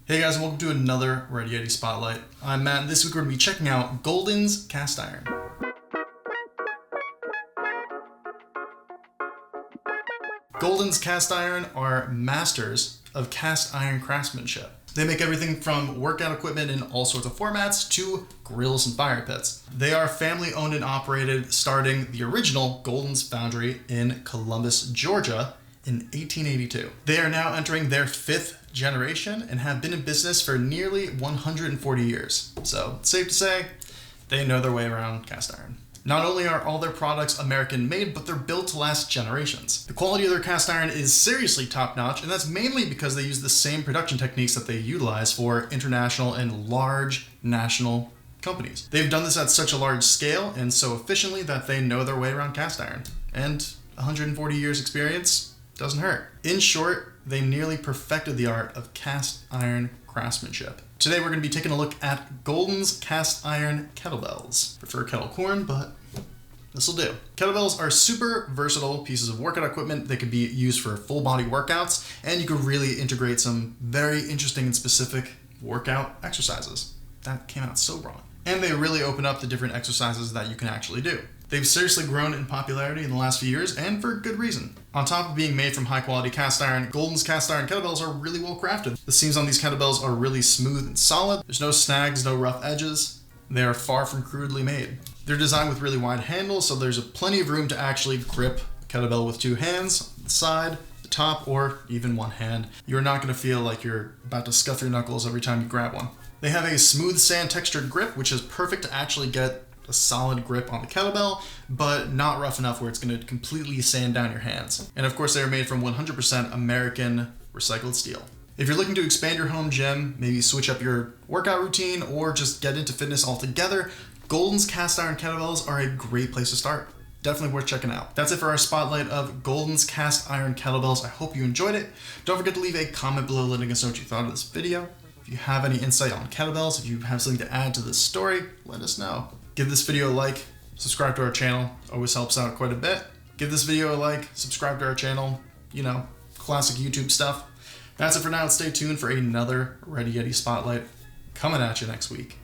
Hey guys, and welcome to another RYOutfitters Spotlight. I'm Matt, and this week we're going to be checking out Golden's Cast Iron. Golden's Cast Iron are masters of cast iron craftsmanship. They make everything from workout equipment in all sorts of formats to grills and fire pits. They are family owned and operated, starting the original Golden's Foundry in Columbus, Georgia in 1882. They are now entering their 5th generation and have been in business for nearly 140 years. So it's safe to say they know their way around cast iron. Not only are all their products American made, but they're built to last generations. The quality of their cast iron is seriously top notch, and that's mainly because they use the same production techniques that they utilize for international and large national companies. They've done this at such a large scale and so efficiently that they know their way around cast iron. And 140 years experience doesn't hurt. In short, they nearly perfected the art of cast iron craftsmanship. Today we're going to be taking a look at Golden's Cast Iron Kettlebells. Prefer kettle corn, but this'll do. Kettlebells are super versatile pieces of workout equipment. They could be used for full body workouts, and you could really integrate some very interesting and specific workout exercises. That came out so wrong. And they really open up the different exercises that you can actually do. They've seriously grown in popularity in the last few years, and for good reason. On top of being made from high quality cast iron, Golden's Cast Iron Kettlebells are really well crafted. The seams on these kettlebells are really smooth and solid. There's no snags, no rough edges. They are far from crudely made. They're designed with really wide handles, so there's plenty of room to actually grip a kettlebell with 2 hands, the side, the top, or even 1 hand. You're not going to feel like you're about to scuff your knuckles every time you grab one. They have a smooth sand textured grip, which is perfect to actually get a solid grip on the kettlebell, but not rough enough where it's going to completely sand down your hands. And of course, they are made from 100% American recycled steel. If you're looking to expand your home gym, maybe switch up your workout routine, or just get into fitness altogether, Golden's Cast Iron Kettlebells are a great place to start. Definitely worth checking out. That's it for our spotlight of Golden's Cast Iron Kettlebells. I hope you enjoyed it. Don't forget to leave a comment below letting us know what you thought of this video. If you have any insight on kettlebells, if you have something to add to this story, let us know. Give this video a like, subscribe to our channel, always helps out quite a bit. Give this video a like, subscribe to our channel, you know, classic YouTube stuff. That's it for now. Stay tuned for another RYOutfitters Spotlight coming at you next week.